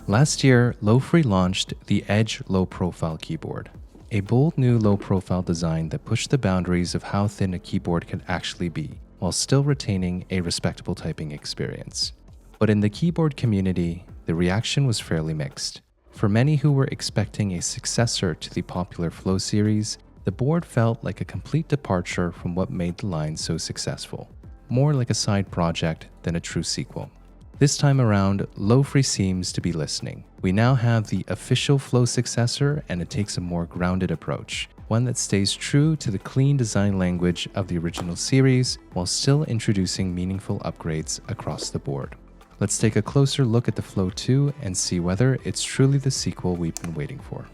Last year, LOFREE launched the Edge low-profile keyboard, a bold new low-profile design that pushed the boundaries of how thin a keyboard could actually be, while still retaining a respectable typing experience. But in the keyboard community, the reaction was fairly mixed. For many who were expecting a successor to the popular Flow series, the board felt like a complete departure from what made the line so successful, more like a side project than a true sequel. This time around, LOFREE seems to be listening. We now have the official Flow successor, and it takes a more grounded approach, one that stays true to the clean design language of the original series while still introducing meaningful upgrades across the board. Let's take a closer look at the Flow 2 and see whether it's truly the sequel we've been waiting for.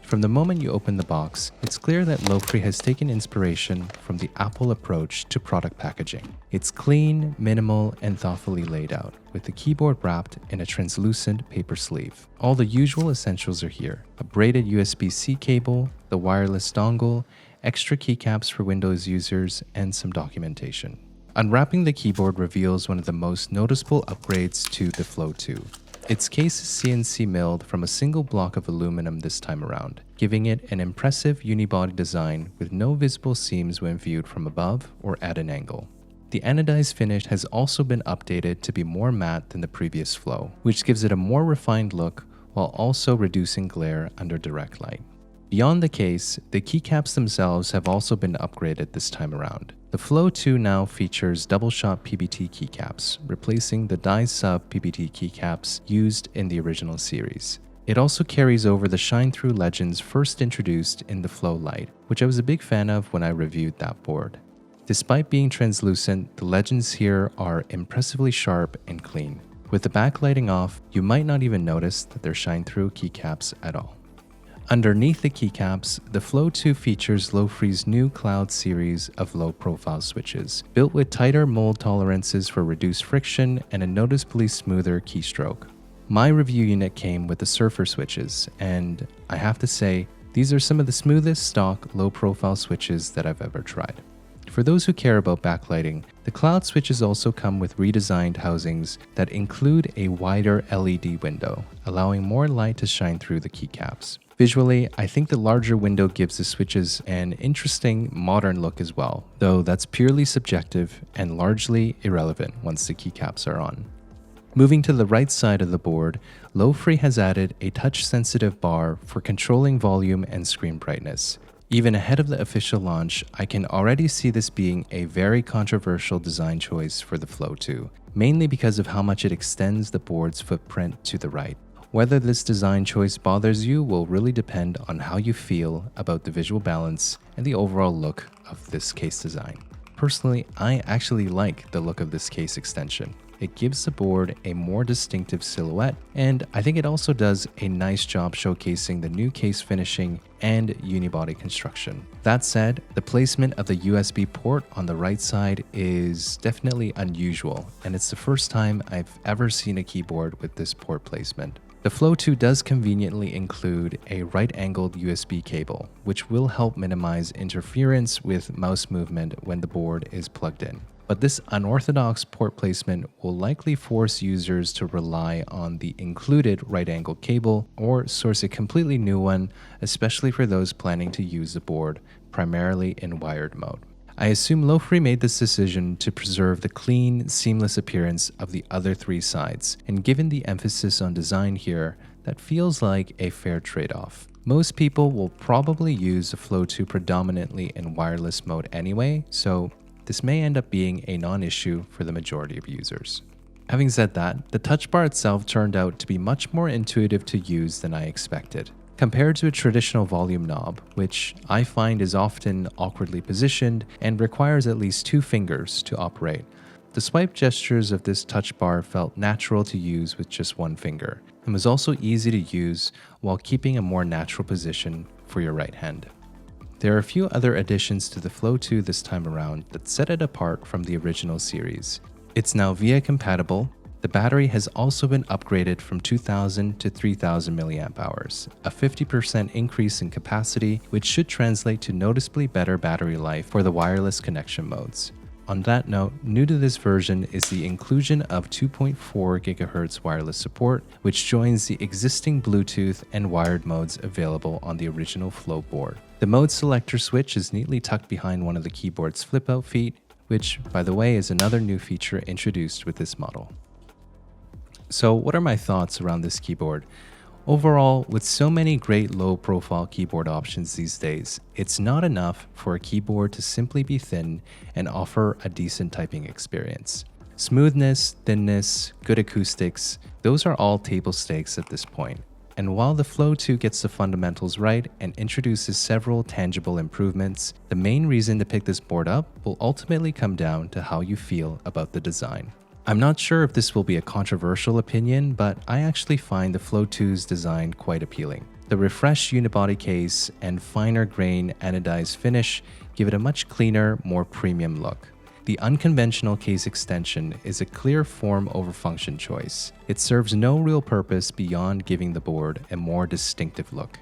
From the moment you open the box, it's clear that LOFREE has taken inspiration from the Apple approach to product packaging. It's clean, minimal, and thoughtfully laid out, with the keyboard wrapped in a translucent paper sleeve. All the usual essentials are here: a braided USB-C cable, the wireless dongle, extra keycaps for Windows users, and some documentation. Unwrapping the keyboard reveals one of the most noticeable upgrades to the Flow 2. Its case is CNC milled from a single block of aluminum this time around, giving it an impressive unibody design with no visible seams when viewed from above or at an angle. The anodized finish has also been updated to be more matte than the previous Flow, which gives it a more refined look while also reducing glare under direct light. Beyond the case, the keycaps themselves have also been upgraded this time around. The Flow 2 now features double-shot PBT keycaps, replacing the die-sub PBT keycaps used in the original series. It also carries over the shine-through legends first introduced in the Flow Lite, which I was a big fan of when I reviewed that board. Despite being translucent, the legends here are impressively sharp and clean. With the backlighting off, you might not even notice that they're shine-through keycaps at all. Underneath the keycaps, the Flow 2 features LOFREE's new Cloud series of low-profile switches, built with tighter mold tolerances for reduced friction and a noticeably smoother keystroke. My review unit came with the Surfer switches, and I have to say, these are some of the smoothest stock low-profile switches that I've ever tried. For those who care about backlighting, the Cloud switches also come with redesigned housings that include a wider LED window, allowing more light to shine through the keycaps. Visually, I think the larger window gives the switches an interesting, modern look as well, though that's purely subjective and largely irrelevant once the keycaps are on. Moving to the right side of the board, LOFREE has added a touch-sensitive bar for controlling volume and screen brightness. Even ahead of the official launch, I can already see this being a very controversial design choice for the Flow 2, mainly because of how much it extends the board's footprint to the right. Whether this design choice bothers you will really depend on how you feel about the visual balance and the overall look of this case design. Personally, I actually like the look of this case extension. It gives the board a more distinctive silhouette, and I think it also does a nice job showcasing the new case finishing and unibody construction. That said, the placement of the USB port on the right side is definitely unusual, and it's the first time I've ever seen a keyboard with this port placement. The Flow 2 does conveniently include a right-angled USB cable, which will help minimize interference with mouse movement when the board is plugged in. But this unorthodox port placement will likely force users to rely on the included right-angled cable or source a completely new one, especially for those planning to use the board primarily in wired mode. I assume LOFREE made this decision to preserve the clean, seamless appearance of the other three sides, and given the emphasis on design here, that feels like a fair trade-off. Most people will probably use the Flow 2 predominantly in wireless mode anyway, so this may end up being a non-issue for the majority of users. Having said that, the touch bar itself turned out to be much more intuitive to use than I expected. Compared to a traditional volume knob, which I find is often awkwardly positioned and requires at least 2 fingers to operate, the swipe gestures of this touch bar felt natural to use with just 1 finger, and was also easy to use while keeping a more natural position for your right hand. There are a few other additions to the Flow 2 this time around that set it apart from the original series. It's now VIA compatible. The battery has also been upgraded from 2000 to 3000 mAh, a 50% increase in capacity, which should translate to noticeably better battery life for the wireless connection modes. On that note, new to this version is the inclusion of 2.4 GHz wireless support, which joins the existing Bluetooth and wired modes available on the original Flow board. The mode selector switch is neatly tucked behind one of the keyboard's flip-out feet, which, by the way, is another new feature introduced with this model. So what are my thoughts around this keyboard? Overall, with so many great low-profile keyboard options these days, it's not enough for a keyboard to simply be thin and offer a decent typing experience. Smoothness, thinness, good acoustics, those are all table stakes at this point. And while the Flow 2 gets the fundamentals right and introduces several tangible improvements, the main reason to pick this board up will ultimately come down to how you feel about the design. I'm not sure if this will be a controversial opinion, but I actually find the Flow 2's design quite appealing. The refreshed unibody case and finer grain anodized finish give it a much cleaner, more premium look. The unconventional case extension is a clear form over function choice. It serves no real purpose beyond giving the board a more distinctive look.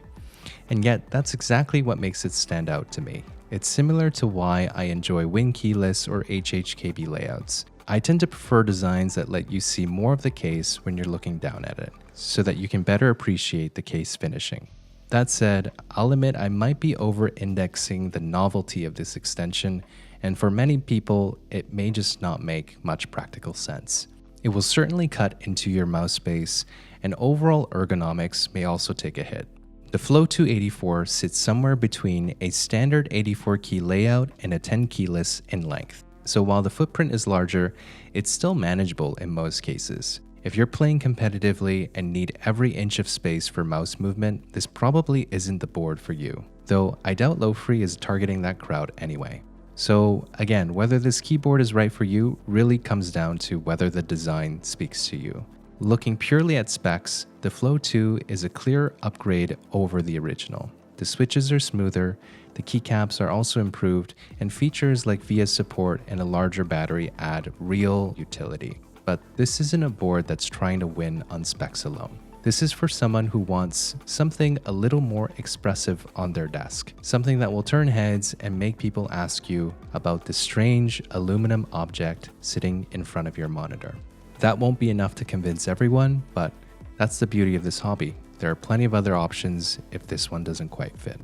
And yet, that's exactly what makes it stand out to me. It's similar to why I enjoy wing keyless or HHKB layouts. I tend to prefer designs that let you see more of the case when you're looking down at it, so that you can better appreciate the case finishing. That said, I'll admit I might be over-indexing the novelty of this extension, and for many people, it may just not make much practical sense. It will certainly cut into your mouse space, and overall ergonomics may also take a hit. The Flow 284 sits somewhere between a standard 84-key layout and a 10-keyless in length. So while the footprint is larger, it's still manageable in most cases. If you're playing competitively and need every inch of space for mouse movement, this probably isn't the board for you, though I doubt LOFREE is targeting that crowd anyway. So again, whether this keyboard is right for you really comes down to whether the design speaks to you. Looking purely at specs, the Flow 2 is a clear upgrade over the original. The switches are smoother, the keycaps are also improved, and features like VIA support and a larger battery add real utility. But this isn't a board that's trying to win on specs alone. This is for someone who wants something a little more expressive on their desk, something that will turn heads and make people ask you about the strange aluminum object sitting in front of your monitor. That won't be enough to convince everyone, but that's the beauty of this hobby. There are plenty of other options if this one doesn't quite fit.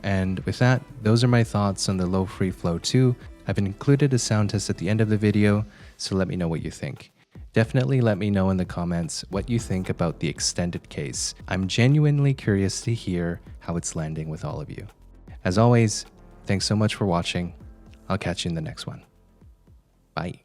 And with that, those are my thoughts on the LOFREE Flow 2. I've included a sound test at the end of the video, so let me know what you think. Definitely let me know in the comments what you think about the extended case. I'm genuinely curious to hear how it's landing with all of you. As always, thanks so much for watching. I'll catch you in the next one. Bye.